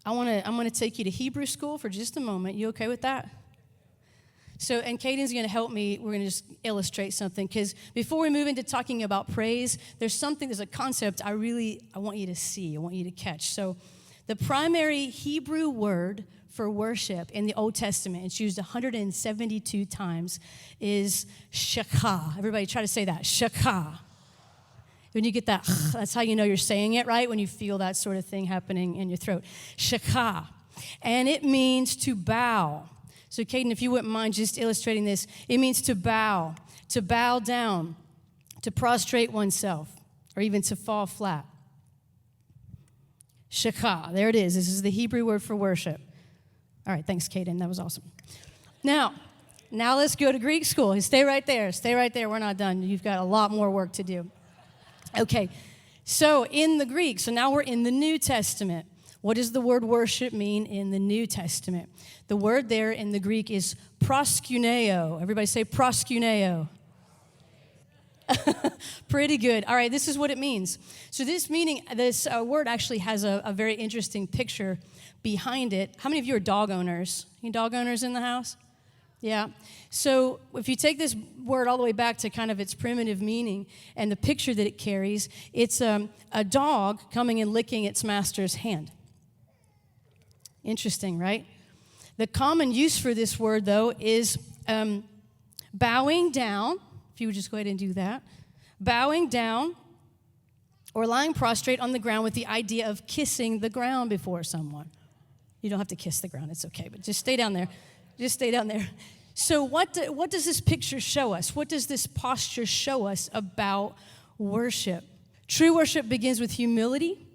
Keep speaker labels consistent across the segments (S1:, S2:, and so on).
S1: I'm gonna take you to Hebrew school for just a moment. You okay with that? So, and Caden's going to help me. We're going to just illustrate something, because before we move into talking about praise, there's a concept I want you to see, I want you to catch. So the primary Hebrew word for worship in the Old Testament, it's used 172 times, is shakah. Everybody try to say that, shakah. When you get that, that's how you know you're saying it right, when you feel that sort of thing happening in your throat. Shakah. And it means to bow. So, Caden, if you wouldn't mind just illustrating this, it means to bow down, to prostrate oneself, or even to fall flat. Shakah, there it is. This is the Hebrew word for worship. All right, thanks, Caden. That was awesome. Now let's go to Greek school. Stay right there. We're not done. You've got a lot more work to do. Okay, so in the Greek, so now we're in the New Testament. What does the word worship mean in the New Testament? The word there in the Greek is proskuneo. Everybody say proskuneo. Pretty good. All right, this is what it means. So this word actually has a very interesting picture behind it. How many of you are dog owners? Any dog owners in the house? Yeah. So if you take this word all the way back to kind of its primitive meaning and the picture that it carries, it's a dog coming and licking its master's hand. Interesting, right? The common use for this word, though, is bowing down. If you would just go ahead and do that. Bowing down or lying prostrate on the ground with the idea of kissing the ground before someone. You don't have to kiss the ground. It's okay, but just stay down there. So what does this picture show us? What does this posture show us about worship? True worship begins with humility,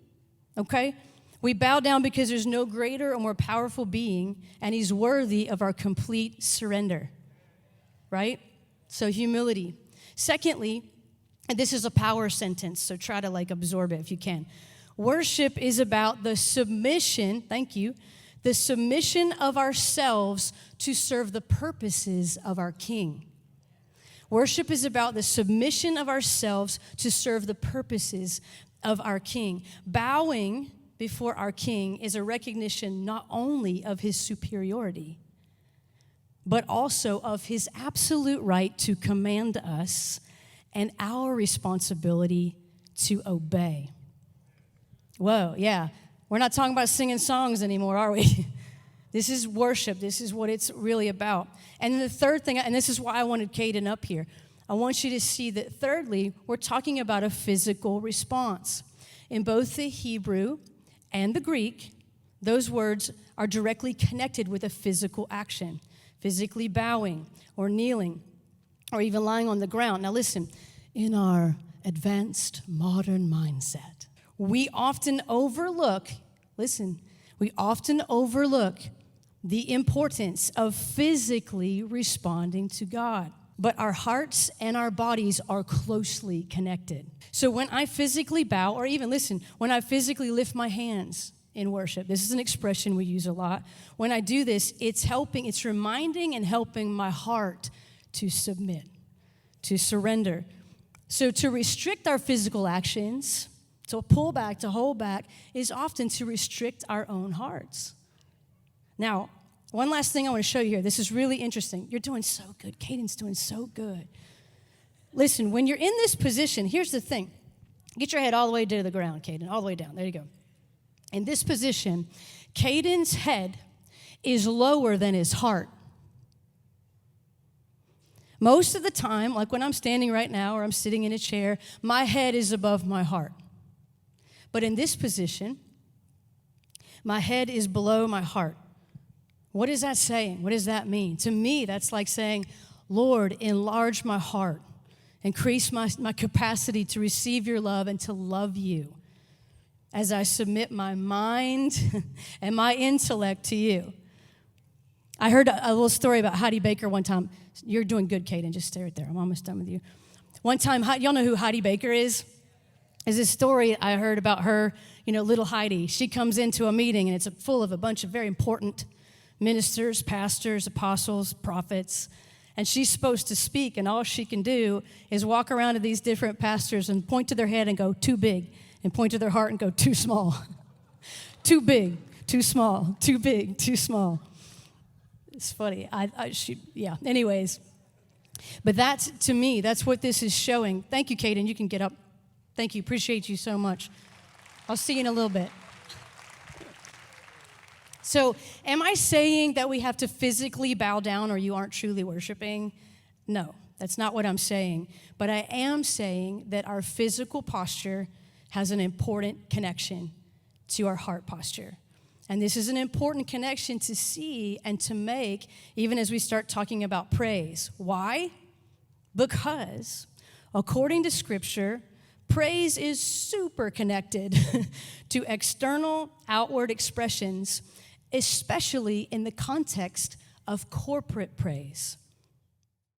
S1: okay? We bow down because there's no greater or more powerful being, and he's worthy of our complete surrender, right? So humility. Secondly, and this is a power sentence, so try to absorb it if you can. Worship is about the submission, the submission of ourselves to serve the purposes of our King. Worship is about the submission of ourselves to serve the purposes of our King. Bowing before our King is a recognition not only of his superiority, but also of his absolute right to command us and our responsibility to obey. Whoa, yeah. We're not talking about singing songs anymore, are we? This is worship. This is what it's really about. And then the third thing, and this is why I wanted Caden up here, I want you to see that thirdly, we're talking about a physical response. In both the Hebrew and the Greek, those words are directly connected with a physical action, physically bowing or kneeling or even lying on the ground. Now listen, in our advanced modern mindset, we often overlook the importance of physically responding to God. But our hearts and our bodies are closely connected. So when I physically bow, or even when I physically lift my hands in worship, this is an expression we use a lot. When I do this, it's reminding and helping my heart to submit, to surrender. So to restrict our physical actions, to pull back, to hold back, is often to restrict our own hearts. Now, one last thing I want to show you here. This is really interesting. You're doing so good. Caden's doing so good. Listen, when you're in this position, here's the thing. Get your head all the way to the ground, Caden, all the way down. There you go. In this position, Caden's head is lower than his heart. Most of the time, like when I'm standing right now or I'm sitting in a chair, my head is above my heart. But in this position, my head is below my heart. What is that saying? What does that mean? To me, that's like saying, Lord, enlarge my heart. Increase my capacity to receive your love and to love you as I submit my mind and my intellect to you. I heard a little story about Heidi Baker one time. You're doing good, Caden. Just stay right there. I'm almost done with you. One time, y'all know who Heidi Baker is? There's this story I heard about her, little Heidi. She comes into a meeting, and it's full of a bunch of very important ministers, pastors, apostles, prophets, and she's supposed to speak, and all she can do is walk around to these different pastors and point to their head and go, too big, and point to their heart and go, too small, too big, too small, too big, too small. It's funny. Anyways. But that's, to me, that's what this is showing. Thank you, Caden. You can get up. Thank you. Appreciate you so much. I'll see you in a little bit. So, am I saying that we have to physically bow down or you aren't truly worshiping? No, that's not what I'm saying. But I am saying that our physical posture has an important connection to our heart posture. And this is an important connection to see and to make, even as we start talking about praise. Why? Because, according to Scripture, praise is super connected to external, outward expressions, especially in the context of corporate praise.